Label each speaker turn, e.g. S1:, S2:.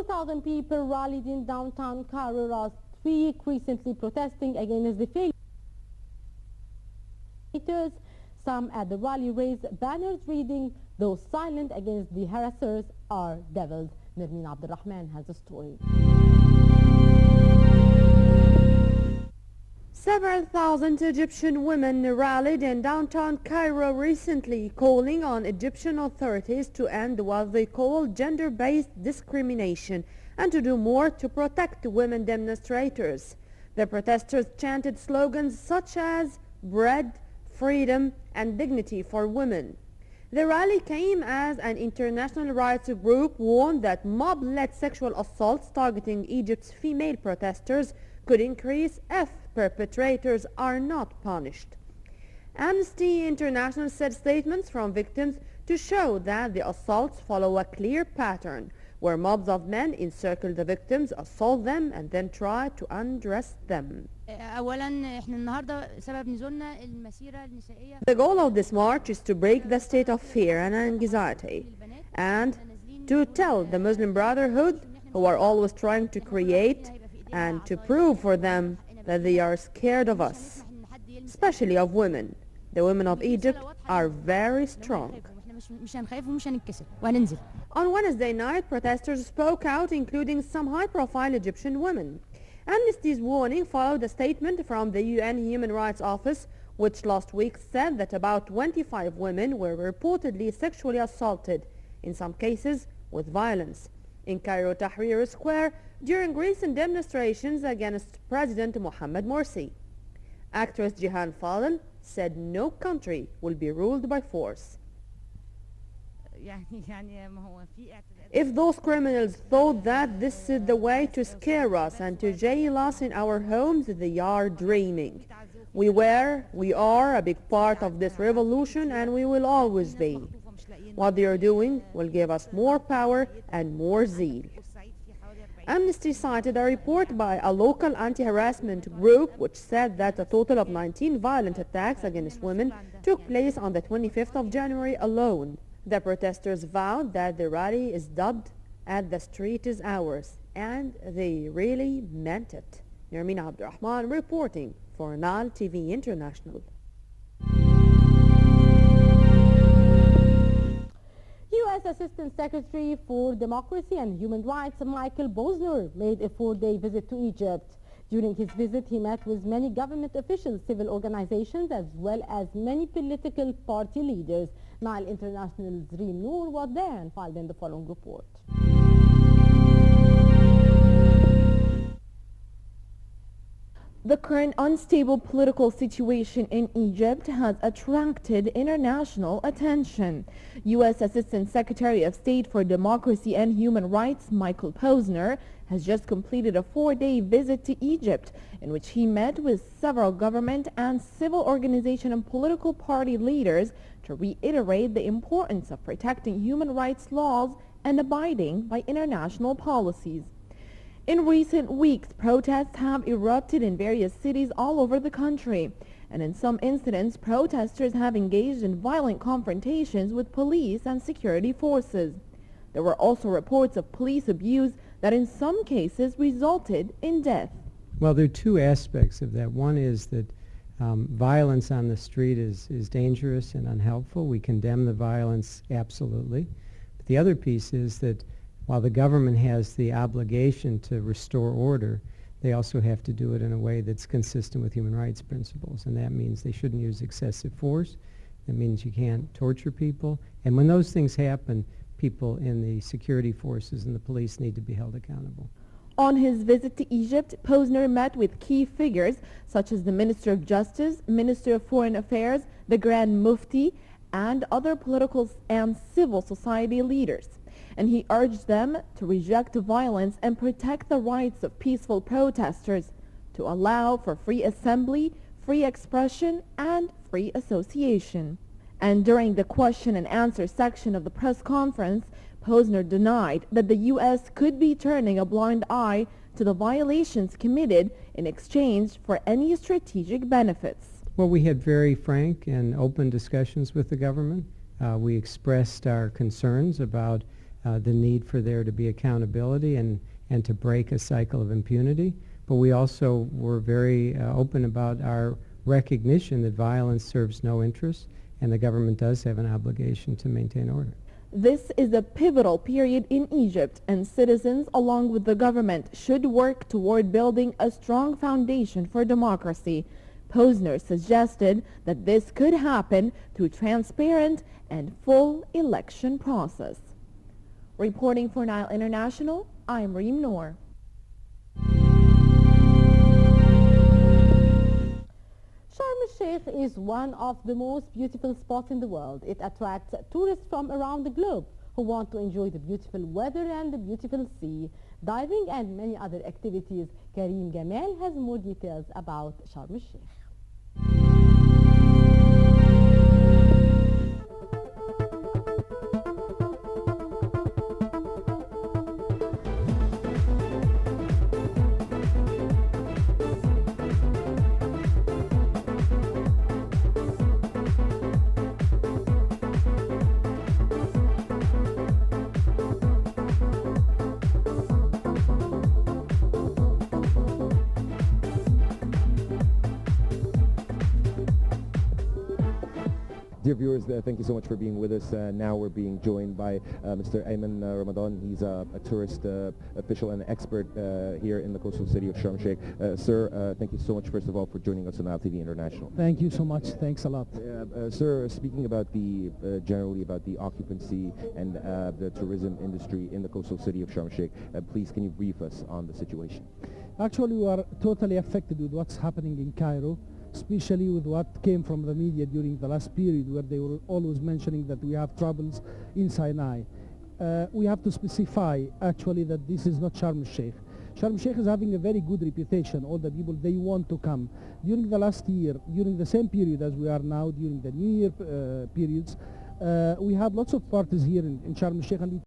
S1: 2,000 people rallied in downtown Cairo last week, recently protesting against the failure. Some at the rally raised banners reading, "Those silent against the harassers are devils." Nermeen Abdulrahman has a story.
S2: Several thousand Egyptian women rallied in downtown Cairo recently, calling on Egyptian authorities to end what they call gender-based discrimination and to do more to protect women demonstrators. The protesters chanted slogans such as bread, freedom, and dignity for women. The rally came as an international rights group warned that mob-led sexual assaults targeting Egypt's female protesters could increase if perpetrators are not punished. Amnesty International said statements from victims to show that the assaults follow a clear pattern where mobs of men encircle the victims, assault them, and then try to undress them. The goal of this march is to break the state of fear and anxiety and to tell the Muslim Brotherhood, who are always trying to create and to prove for them that they are scared of us, especially of women. The women of Egypt are very strong. On Wednesday night, protesters spoke out, including some high-profile Egyptian women. Amnesty's warning followed a statement from the UN Human Rights Office, which last week said that about 25 women were reportedly sexually assaulted, in some cases with violence, in Cairo Tahrir Square during recent demonstrations against President Mohammed Morsi. Actress Jihan Fadel said no country will be ruled by force. If those criminals thought that this is the way to scare us and to jail us in our homes, they are dreaming. We are a big part of this revolution, and we will always be. What they are doing will give us more power and more zeal. Amnesty cited a report by a local anti-harassment group which said that a total of 19 violent attacks against women took place on the 25th of January alone. The protesters vowed that the rally is dubbed "At the Street is Ours," and they really meant it. Nermeen Abdulrahman reporting for Nile TV International.
S1: U.S. Assistant Secretary for Democracy and Human Rights Michael Posner made a 4-day visit to Egypt. During his visit, he met with many government officials, civil organizations, as well as many political party leaders. Nile International's Reem Noor was there and filed in the following report.
S3: The current unstable political situation in Egypt has attracted international attention. U.S. Assistant Secretary of State for Democracy and Human Rights Michael Posner has just completed a 4-day visit to Egypt in which he met with several government and civil organization and political party leaders to reiterate the importance of protecting human rights laws and abiding by international policies. In recent weeks, protests have erupted in various cities all over the country, and in some incidents, protesters have engaged in violent confrontations with police and security forces. There were also reports of police abuse that in some cases resulted in death.
S4: Well, there are two aspects of that. One is that violence on the street is dangerous and unhelpful. We condemn the violence absolutely. But the other piece is that while the government has the obligation to restore order, they also have to do it in a way that's consistent with human rights principles. And that means they shouldn't use excessive force. That means you can't torture people. And when those things happen, people in the security forces and the police need to be held accountable.
S3: On his visit to Egypt, Posner met with key figures such as the Minister of Justice, Minister of Foreign Affairs, the Grand Mufti, and other political and civil society leaders. And he urged them to reject violence and protect the rights of peaceful protesters, to allow for free assembly, free expression, and free association. And during the question and answer section of the press conference, Posner denied that the U.S. could be turning a blind eye to the violations committed in exchange for any strategic benefits.
S4: Well, we had very frank and open discussions with the government. We expressed our concerns about the need for there to be accountability and to break a cycle of impunity. But we also were very open about our recognition that violence serves no interest, and the government does have an obligation to maintain order.
S3: This is a pivotal period in Egypt, and citizens, along with the government, should work toward building a strong foundation for democracy. Posner suggested that this could happen through transparent and full election process. Reporting for Nile International, I'm Reem Noor.
S1: Sharm el-Sheikh is one of the most beautiful spots in the world. It attracts tourists from around the globe who want to enjoy the beautiful weather and the beautiful sea, diving and many other activities. Karim Gamal has more details about Sharm el-Sheikh.
S5: Dear viewers, thank you so much for being with us. Now we're being joined by Mr. Ayman Ramadan. He's a tourist official and expert here in the coastal city of Sharm el-Sheikh. Sir, thank you so much, first of all, for joining us on Nile TV International.
S6: Thank you so much. Thanks a lot.
S5: Sir, speaking about the generally about the occupancy and the tourism industry in the coastal city of Sharm el-Sheikh, please can you brief us on the situation?
S6: Actually, we are totally affected with what's happening in Cairo, especially with what came from the media during the last period, where they were always mentioning that we have troubles in Sinai. We have to specify actually that this is not Sharm el-Sheikh. Sharm el-Sheikh is having a very good reputation. All the people, they want to come. During the last year, during the same period as we are now, during the New Year periods, we had lots of parties here in Sharm el-Sheikh, and we